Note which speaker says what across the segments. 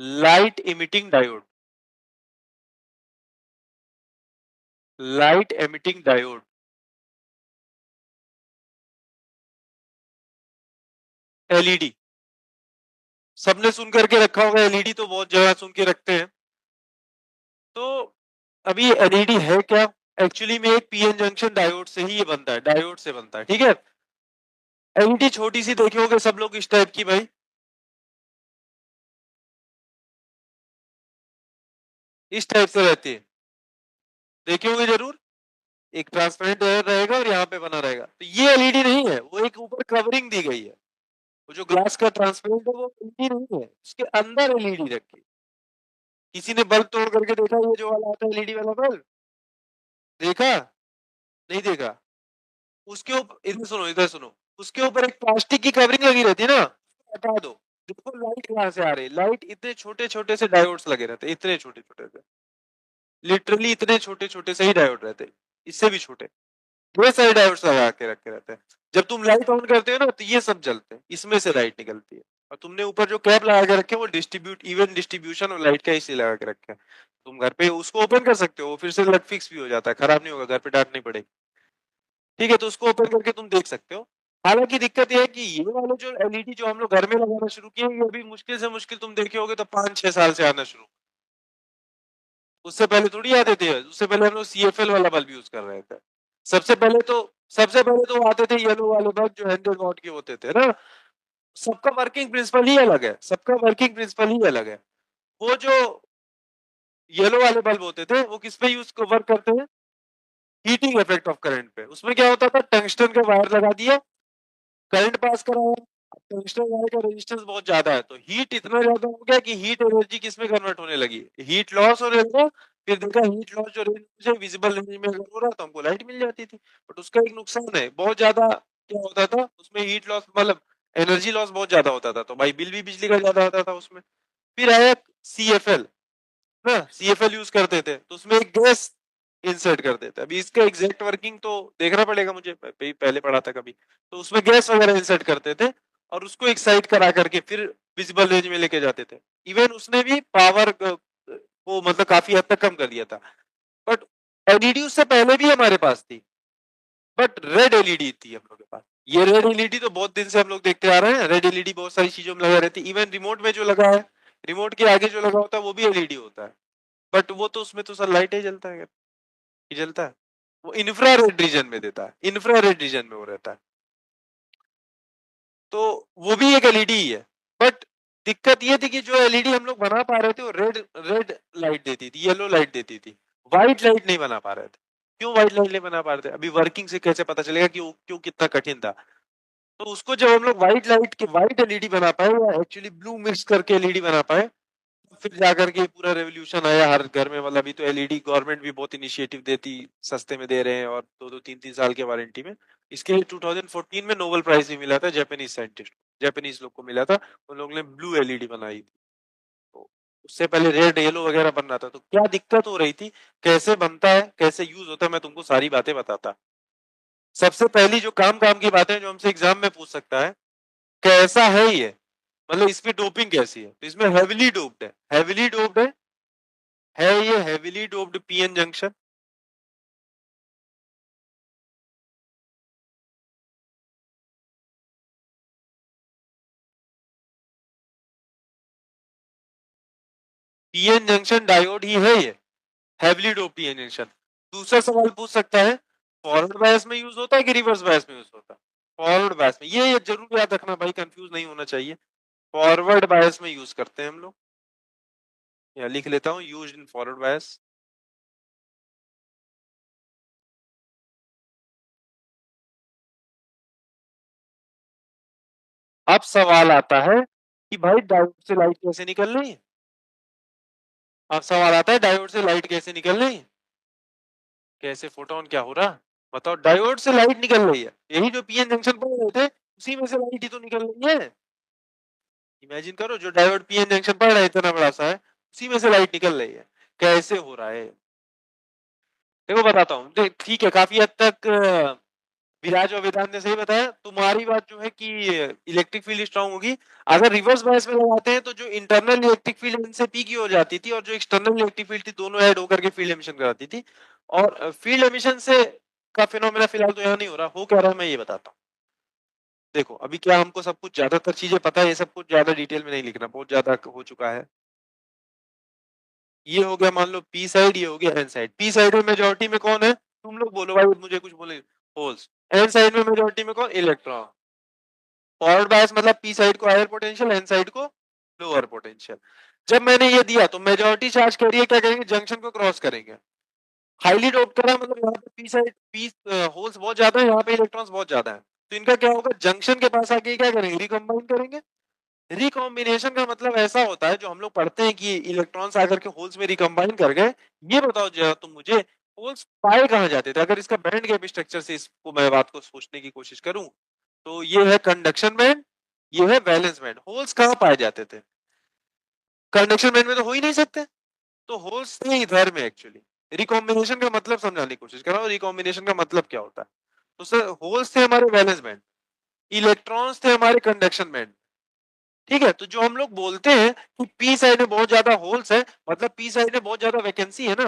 Speaker 1: Light emitting diode, light emitting diode, LED. सबने सुन करके रखा होगा, एलईडी तो बहुत जगह सुन के रखते हैं। तो अभी एलईडी है क्या? एक्चुअली में एक पीएन जंक्शन डायोड से ही ये बनता है, डायोड से बनता है, ठीक है। एलईडी छोटी सी देखे होंगे सब लोग इस टाइप की भाई, इस टाइप से रहती है, देखे होंगे जरूर। एक ट्रांसपेरेंट रहेगा और यहाँ पे बना रहेगा, तो ये एलईडी नहीं है, वो एक ऊपर कवरिंग दी गई है। वो जो ग्लास का ट्रांसपेरेंट है वो एलईडी नहीं है, उसके अंदर एलईडी रखी। किसी ने बल्ब तोड़ करके देखा ये जो वाला आता है एलईडी वाला बल्ब? देखा? नहीं देखा? उसके ऊपर इधर सुनो, इधर सुनो, उसके ऊपर एक प्लास्टिक की कवरिंग लगी रहती है ना, हटा दो। देखो लाइट कहाँ से आ रही है, लाइट इतने छोटे छोटे से डायोड्स लगे रहते हैं, इतने छोटे छोटे से, लिटरली इतने छोटे छोटे से ही डायोड रहते हैं, इससे भी छोटे। ये सारे डायोड्स लगा के रखे रहते हैं। जब तुम लाइट ऑन करते हो ना तो ये सब जलते हैं, इसमें से लाइट निकलती है। और तुमने ऊपर जो कैप लगा के रखे वो डिस्ट्रीब्यूट, इवन डिस्ट्रीब्यूशन और लाइट का इसी लगा के रखे हैं। तुम घर पे उसको ओपन कर सकते हो, फिर से लग फिक्स भी हो जाता है, खराब नहीं होगा, घर पे डांट नहीं पड़ेगी। ठीक है, तो उसको ओपन करके तुम देख सकते हो। हालांकि दिक्कत ये है कि ये वाले जो एलईडी जो हम लोग घर में लगाना शुरू किए, ये अभी मुश्किल से मुश्किल तुम देखे होगे तो 5-6 साल से आना शुरू। उससे पहले थोड़ी आते थे, उससे पहले हम लोग सीएफएल वाला बल्ब यूज कर रहे थे। सबसे पहले तो सबसे पहले तो आते थे येलो वाले बल्ब जो 100 वॉट के होते थे ना। सबका वर्किंग प्रिंसिपल ही अलग है, सबका वर्किंग प्रिंसिपल ही अलग है। वो जो येलो वाले बल्ब होते थे वो किस पे यूज वर्क करते हैं? हीटिंग इफेक्ट ऑफ करंट पे। उसमें क्या होता था, टंगस्टन का वायर लगा दिया, करंट पास करा है। टंगस्टन वायर का रेजिस्टेंस बहुत ज्यादा है, तो हीट इतना ज्यादा हो गया कि हीट एनर्जी किस में कन्वर्ट होने लगी, हीट लॉस हो रहा था। फिर देखा हीट लॉस जो रेंज से विजिबल रेंज में अगर हो रहा तो हमको लाइट मिल जाती थी। बट उसका एक नुकसान है, बहुत ज्यादा क्या होता था उसमें, हीट लॉस मतलब एनर्जी लॉस बहुत ज्यादा होता था, तो भाई बिल भी बिजली का ज्यादा आता था उसमें। फिर आया सीएफएल ना, सीएफएल यूज करते थे तो उसमें एक गैस इंसर्ट करते थे। अभी इसका एग्जैक्ट वर्किंग तो देखना पड़ेगा मुझे, पहले पढ़ा था कभी। तो उसमें गैस वगैरह इंसर्ट करते थे और उसको एक्साइट करा करके फिर विजिबल रेंज में लेके जाते थे। इवन उसने भी पावर को मतलब काफी हद तक कम कर दिया था। बट एलईडी उससे पहले भी हमारे पास थी, बट रेड एलईडी थी हम लोग के पास। ये रेड एलईडी तो बहुत दिन से हम लोग देखते आ रहे हैं, रेड एलईडी बहुत सारी चीजों में लगा रहती है, इवन रिमोट में जो लगा है, रिमोट के आगे जो लगा होता है वो भी एलईडी होता है। बट वो तो उसमें तो सर लाइट ही जलता है, ये जलता है। वो इंफ्रारेड रीजन में देता है, इंफ्रारेड रीजन में वो रहता है। तो वो भी एक एलईडी ही है। बट दिक्कत ये थी कि जो एलईडी हम लोग बना पा रहे थे वो रेड रेड लाइट देती थी, येलो लाइट देती थी, व्हाइट लाइट नहीं बना पा रहे थे। क्यों व्हाइट लाइट नहीं बना पा रहे थे? अभी वर्किंग से कैसे पता चलेगा कि वो क्यों कितना कठिन था। तो उसको जब हम लोग व्हाइट लाइट के व्हाइट एलईडी बना पाए या एक्चुअली ब्लू मिक्स करके एलईडी बना पाए, फिर जाकर के पूरा रेवोल्यूशन आया हर घर में। मतलब अभी तो एलईडी गवर्नमेंट भी बहुत इनिशिएटिव देती, सस्ते में दे रहे हैं और 2-2 3-3 साल के वारंटी में। इसके लिए 2014 में नोबेल प्राइज भी मिला था जापानीज साइंटिस्ट, जापानीज लोग को मिला था। उन लोगों ने ब्लू एलईडी बनाई थी। तो उससे पहले रेड येलो वगैरह बन रहा था, तो क्या दिक्कत हो रही थी, कैसे बनता है, कैसे यूज होता है, मैं तुमको सारी बातें बताता। सबसे पहली जो काम काम की बातें जो हमसे एग्जाम में पूछ सकता है, कैसा है ये, मतलब इसमें डोपिंग कैसी है। तो इसमें हेविली डोप्ड है, हेविली डोप्ड है ये heavily doped PN junction. PN junction diode ही है ये, हेविली डोप्ड पीएन जंक्शन। दूसरा सवाल पूछ सकता है, फॉरवर्ड बायस में यूज होता है कि रिवर्स बायस में यूज होता है? फॉरवर्ड बायस में, ये जरूर याद रखना भाई, कंफ्यूज नहीं होना चाहिए। फॉरवर्ड बायस में यूज करते हैं हम लोग, या लिख लेता हूँ, यूज इन फॉरवर्ड बायस। अब सवाल आता है कि भाई डायोड से लाइट कैसे निकल रही है। अब सवाल आता है डायोड से लाइट कैसे निकल रही है, कैसे फोटोन क्या हो रहा। बताओ, डायोड से लाइट निकल रही है, यही जो पीएन जंक्शन पर रहे थे उसी में से लाइट ही तो निकल रही है। इमेजिन करो, जो डायोड पीएन जंक्शन पड़ रहा है इतना बड़ा सा है, उसी में से लाइट निकल रही है, कैसे हो रहा है। देखो बताता हूँ, ठीक है, काफी हद तक विराज और वेदांत ने सही बताया। तुम्हारी बात जो है कि इलेक्ट्रिक फील्ड स्ट्रांग होगी। अगर रिवर्स बायस में लगाते हैं तो जो इंटरनल इलेक्ट्रिक फील्ड इनसे पी की हो जाती थी और जो एक्सटर्नल इलेक्ट्रिक फील्ड थी दोनों ऐड होकर के फील्ड एमिशन कराती थी। और फील्ड एमिशन से का फिनोमेना फिलहाल तो यहाँ नहीं हो रहा, हो क्या रहा है मैं ये बताता हूँ। देखो अभी क्या हमको सब कुछ ज्यादातर चीजें पता है, ये सब कुछ ज्यादा डिटेल में नहीं लिखना, बहुत ज्यादा हो चुका है। ये हो गया मान लो पी साइड, ये हो गया एन साइड। पी साइड में मेजोरिटी में कौन है, तुम लोग बोलो भाई, मुझे कुछ बोले, होल्स। एन साइड में मेजोरिटी में कौन, इलेक्ट्रॉन। फॉरवर्ड बायस मतलब पी साइड को हायर पोटेंशियल, एन साइड को लोअर पोटेंशियल। जब मैंने ये दिया तो मेजोरिटी चार्ज कैरियर क्या करेंगे, जंक्शन को क्रॉस करेंगे। हाईली डोप करा मतलब यहाँ पे पी साइड, पी होल्स बहुत ज्यादा है, यहाँ पे इलेक्ट्रॉन्स बहुत ज्यादा है, तो इनका क्या होगा, जंक्शन के पास आके क्या करेंगे, रिकम्बाइन करेंगे। रिकॉम्बिनेशन का मतलब ऐसा होता है, जो हम लोग पढ़ते हैं कि इलेक्ट्रॉन्स आकर के होल्स में रिकम्बाइन कर गए। ये बताओ जरा तुम मुझे, होल्स पाए कहाँ जाते थे, अगर इसका बैंड गैप स्ट्रक्चर से इसको मैं बात को सोचने की कोशिश करूं, तो ये है कंडक्शन बैंड, ये है वैलेंस बैंड। होल्स कहाँ पाए जाते थे, कंडक्शन बैंड में तो हो ही नहीं सकते, तो होल्स थे इधर में एक्चुअली। रिकॉम्बिनेशन का मतलब समझाने की कोशिश कर रहा हूँ, रिकॉम्बिनेशन का मतलब क्या होता है। तो सर होल्स थे हमारे वैलेंस बैंड, इलेक्ट्रॉन्स थे हमारे कंडक्शन बैंड। ठीक है, तो जो हम लोग बोलते हैं कि पी साइड में बहुत ज्यादा होल्स है, मतलब पी साइड में बहुत ज्यादा वैकेंसी है ना।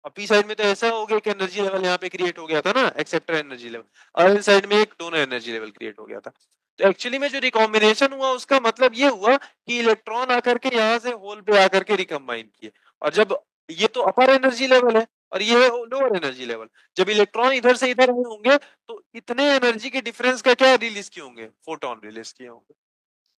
Speaker 1: और पी साइड में तो ऐसा हो गया कि एनर्जी लेवल यहाँ पे क्रिएट हो गया था ना, एक्सेप्टर एनर्जी लेवल, और इन साइड में एक डोनर एनर्जी लेवल क्रिएट हो गया था। तो एक्चुअली में जो रिकॉम्बिनेशन हुआ उसका मतलब ये हुआ कि इलेक्ट्रॉन आकर के यहाँ से होल पे आकर के रिकम्बाइन किए। और जब ये तो अपर एनर्जी लेवल है और ये है लोअर एनर्जी लेवल, जब इलेक्ट्रॉन इधर से इधर आए होंगे तो इतने एनर्जी के डिफरेंस का क्या रिलीज किए होंगे, फोटोन रिलीज किए होंगे।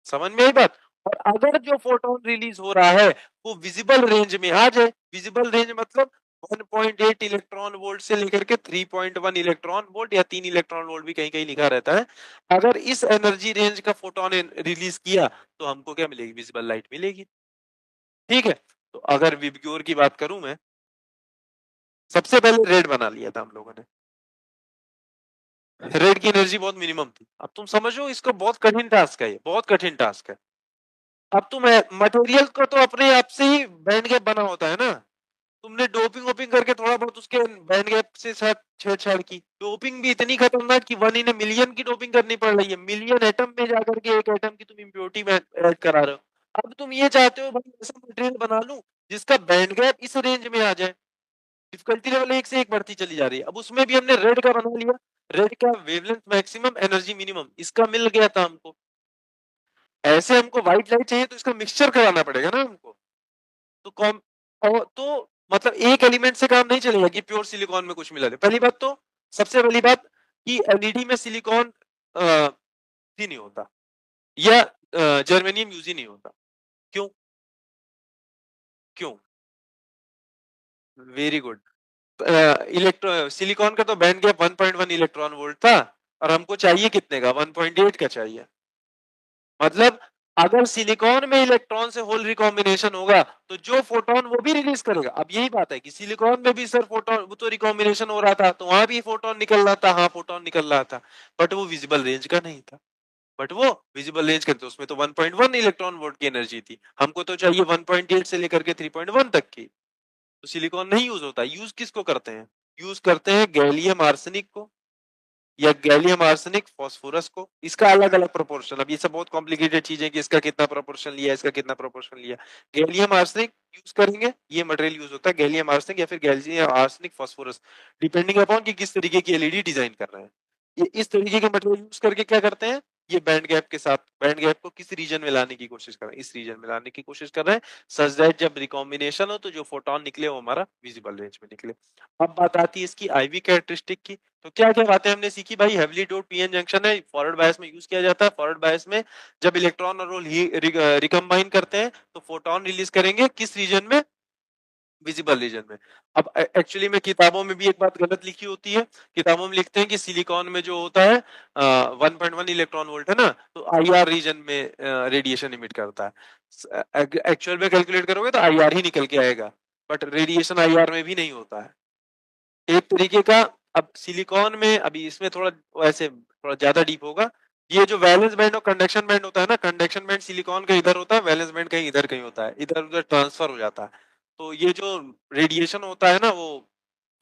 Speaker 1: समझ में आई बात। और अगर जो फोटोन रिलीज हो रहा है वो विजिबल रेंज में आ जाए, विजिबल रेंज मतलब 1.8 इलेक्ट्रॉन वोल्ट से लेकर के 3.1 इलेक्ट्रॉन वोल्ट या 3 इलेक्ट्रॉन वोल्ट भी कहीं कहीं लिखा रहता है, अगर इस एनर्जी रेंज का फोटोन रिलीज किया तो हमको क्या मिलेगी, विजिबल लाइट मिलेगी। ठीक है, तो अगर विबग्योर की बात करूं मैं, सबसे पहले रेड बना लिया था हम लोगों ने, रेड की एनर्जी बहुत मिनिमम थी। अब तुम समझो इसको, बहुत कठिन टास्क है, ये बहुत कठिन टास्क है। अब तुम मटेरियल को तो अपने आप से ही बैंड गैप बना होता है ना, तुमने डोपिंग वोपिंग करके थोड़ा बहुत उसके बैंड गैप से साथ छेड़छाड़ की, डोपिंग भी इतनी खतरनाक कि 1 in a million की डोपिंग करनी पड़ रही है, मिलियन एटम में जाकर के एक एटम की तुम इम्प्योरिटी में ऐड करा रहे हो। अब तुम ये चाहते हो भाई ऐसा मटेरियल बना लूं जिसका बैंड गैप इस रेंज में आ जाए, डिफिकल्टी लेवल एक से एक बढ़ती चली जा रही है। अब उसमें भी हमने रेड का बना लिया, रेड का वेवलेंथ मैक्सिमम एनर्जी मिनिमम इसका मिल गया था हमको। ऐसे हमको व्हाइट लाइट चाहिए तो इसका मिक्सचर कराना पड़ेगा ना हमको। तो कॉम और तो मतलब एक एलिमेंट से काम नहीं चलेगा कि प्योर सिलिकॉन में कुछ मिला है। पहली बात तो, सबसे पहली बात कि एलईडी में सिलिकॉन ही नहीं होता, या जर्मेनियम यूज ही नहीं होता। क्यों, क्यों, वेरी गुड। इलेक्ट्रो सिलिकॉन का तो बैंड गैप 1.1 इलेक्ट्रॉन वोल्ट था, और हमको चाहिए कितने का, 1.8 का चाहिए। मतलब अगर सिलिकॉन में इलेक्ट्रॉन से होल रिकॉम्बिनेशन होगा तो जो फोटोन वो भी रिलीज करेगा। अब यही बात है कि सिलिकॉन में भी सर फोटोन, वो तो रिकॉम्बिनेशन हो रहा था तो वहां भी फोटोन निकल रहा था, हाँ फोटोन निकल रहा था, बट वो विजिबल रेंज का नहीं था। बट वो विजिबल रेंज का, तो उसमें तो 1.1 इलेक्ट्रॉन वोल्ट की एनर्जी थी, हमको तो चाहिए 1.8 से लेकर के 3.1 तक की। तो सिलिकॉन नहीं यूज होता, यूज किसको करते हैं, यूज करते हैं गैलियम आर्सेनिक को, या गैलियम आर्सेनिक फास्फोरस को, इसका अलग अलग प्रोपोर्शन। अब ये सब बहुत कॉम्प्लिकेटेड चीजें कि इसका कितना प्रोपोर्शन लिया, इसका कितना प्रोपोर्शन लिया। गैलियम आर्सेनिक यूज करेंगे, ये मटेरियल यूज होता है गैलियम आर्सेनिक या फिर gallium arsenic phosphorus, depending upon कि किस तरीके की एलईडी डिजाइन कर रहे हैं। ये इस तरीके के मटेरियल यूज करके क्या करते हैं, ये बैंड गैप के साथ, बैंड गैप को किस रीजन में लाने की कोशिश कर रहे हैं, इस रीजन में लाने की कोशिश कर रहे हैं, सच दैट जब रिकॉम्बिनेशन हो तो जो फोटोन निकले वो हमारा विजिबल रेंज में निकले। अब बात आती है इसकी आईवी कैरेक्टरिस्टिक की। तो क्या क्या बातें हमने सीखी भाई, हेवली डोप्ड पीएन जंक्शन है, फॉरवर्ड बायस में यूज किया जाता है। फॉरवर्ड बायस में जब इलेक्ट्रॉन और होल रिकम्बाइन करते हैं तो फोटोन रिलीज करेंगे किस रीजन में, विजिबल रीजन में। अब एक्चुअली में किताबों में भी एक बात गलत लिखी होती है, किताबों में लिखते हैं कि सिलिकॉन में जो होता है 1.1 इलेक्ट्रॉन वोल्ट है ना, तो आईआर रीजन में रेडिएशन इमिट करता है। एक्चुअल में कैलकुलेट करोगे तो आईआर ही निकल के आएगा, बट रेडिएशन आईआर में भी नहीं होता है, एक तरीके का। अब सिलिकॉन में, अभी इसमें थोड़ा वैसे थोड़ा ज्यादा डीप होगा, ये जो वैलेंस बैंड और कंडक्शन बैंड होता है ना, कंडक्शन बैंड सिलिकॉन का इधर होता है, वैलेंस बैंड कहीं इधर कहीं होता है, इधर उधर ट्रांसफर हो जाता है। तो ये जो रेडिएशन होता है ना वो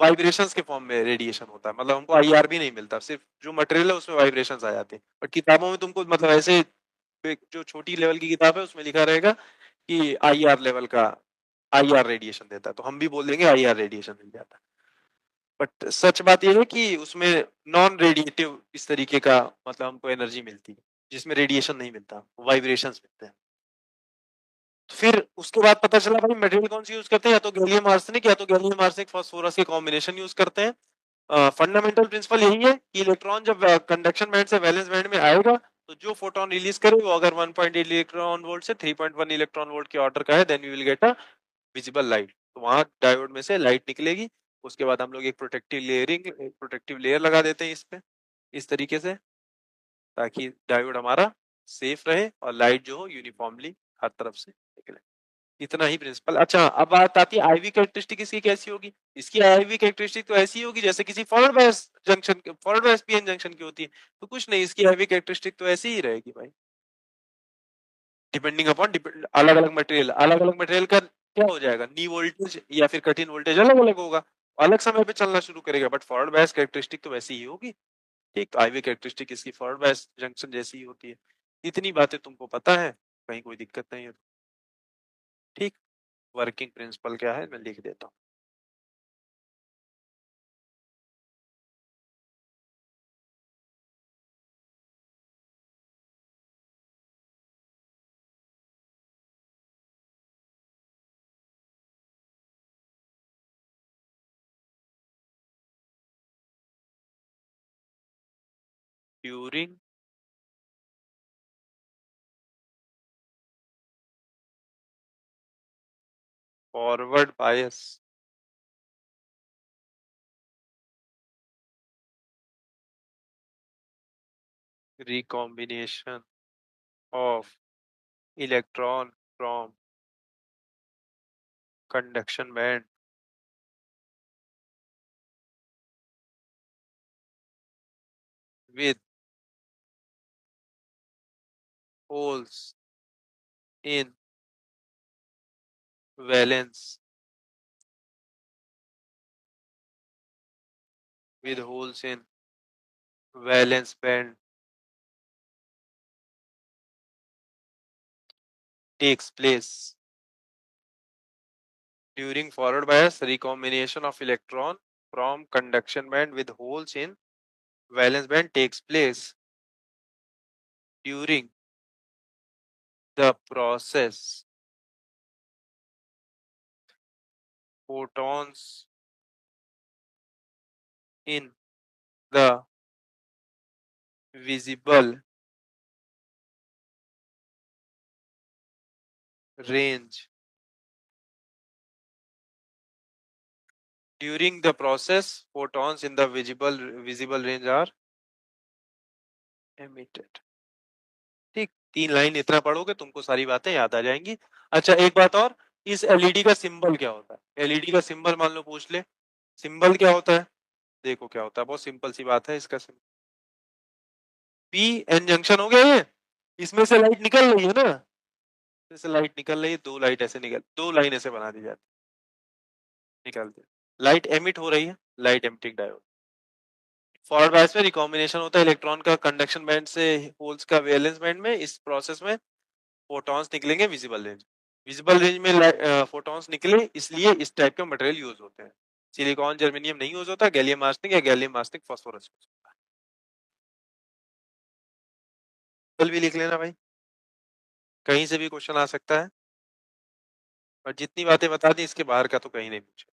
Speaker 1: वाइब्रेशंस के फॉर्म में रेडिएशन होता है, मतलब हमको आईआर भी नहीं मिलता, सिर्फ जो मटेरियल है उसमें वाइब्रेशंस आ जाते हैं। बट किताबों में तुमको मतलब ऐसे जो छोटी लेवल की किताब है उसमें लिखा रहेगा कि आईआर लेवल का आईआर रेडिएशन देता है, तो हम भी बोल देंगे आईआर रेडिएशन मिल जाता है। बट सच बात यह है कि उसमें नॉन रेडिएटिव इस तरीके का मतलब हमको एनर्जी मिलती है, जिसमें रेडिएशन नहीं मिलता, वाइब्रेशंस मिलते हैं। फिर उसके बाद पता चला भाई मटेरियल कौन सी यूज करते हैं, या तो गैलियम आर्सेनिक या तो गैलियम आर्सेनिक फास्फोरस के कॉम्बिनेशन यूज करते हैं। फंडामेंटल प्रिंसिपल यही है कि इलेक्ट्रॉन जब कंडक्शन बैंड से वैलेंस बैंड में आएगा तो जो फोटोन रिलीज करे वो अगर 1.8 इलेक्ट्रॉन वोल्ट से 3.1 इलेक्ट्रॉन वोल्ट के ऑर्डर का है, then you will get a visible light. तो वहां डायोड में से लाइट निकलेगी। उसके बाद हम लोग एक प्रोटेक्टिव लेयर लगा देते हैं इस पे, इस तरीके से, ताकि डायोड हमारा सेफ रहे और लाइट जो हो यूनिफॉर्मली हर तरफ से निकले। इतना ही प्रिंसिपल। अच्छा, अब बात आती है आईवी कैरेक्टरिस्टिक इसकी कैसी होगी। इसकी आईवी कैरेक्टरिस्टिक तो ऐसी होगी जैसे किसी forward bias junction, forward bias PN junction की होती है। तो कुछ नहीं, इसकी आईवी कैरेक्टरिस्टिक तो ऐसी ही रहेगी भाई, डिपेंडिंग अपॉन अलग अलग मटेरियल का क्या हो जाएगा, नी वोल्टेज या फिर कट इन वोल्टेज अलग अलग होगा, अलग समय पे चलना शुरू करेगा। बट फॉरवर्ड बायस कैरेक्टरिस्टिक तो वैसी ही होगी। ठीक, तो आईवी कैरेक्टरिस्टिक इसकी फॉरवर्ड बायस जंक्शन जैसी ही होती है। इतनी बातें तुमको पता है, कहीं कोई दिक्कत नहीं है। ठीक, वर्किंग प्रिंसिपल क्या है मैं लिख देता हूँ। During forward bias recombination of electron from conduction band with holes in valence with holes in valence band takes place during forward bias. Recombination of electron from conduction band with holes in valence band takes place during the process. Photons in the visible range. During the process, photons in the visible range are emitted. ठीक, 3 line इतना पढ़ोगे तुमको सारी बातें याद आ जाएंगी। अच्छा, एक बात और, इस एलईडी का सिंबल क्या होता है। एलईडी का सिंबल मान लो पूछ ले, सिंबल क्या होता है। देखो क्या होता है, बहुत सिंपल सी बात है। इसका सिंबल पी एन जंक्शन हो गया ये, इसमें से लाइट निकल रही है ना, इसमें से लाइट निकल रही है, दो लाइट ऐसे निकल, दो लाइन ऐसे बना दी जाती, निकलते, लाइट एमिट हो रही है, light emitting diode. Forward bias में रिकॉम्बिनेशन होता है इलेक्ट्रॉन का कंडक्शन बैंड से होल्स का वैलेंस बैंड में। इस प्रोसेस में फोटॉन्स निकलेंगे विजिबल रेंज, विजिबल रेंज में फोटॉन्स निकले, इसलिए इस टाइप के मटेरियल यूज होते हैं। सिलिकॉन जर्मेनियम नहीं यूज होता, गैलियम आर्सेनिक या गैलियम आर्सेनिक फास्फोरस कल भी लिख लेना भाई, कहीं से भी क्वेश्चन आ सकता है। और जितनी बातें बता दी इसके बाहर का तो कहीं नहीं पूछे।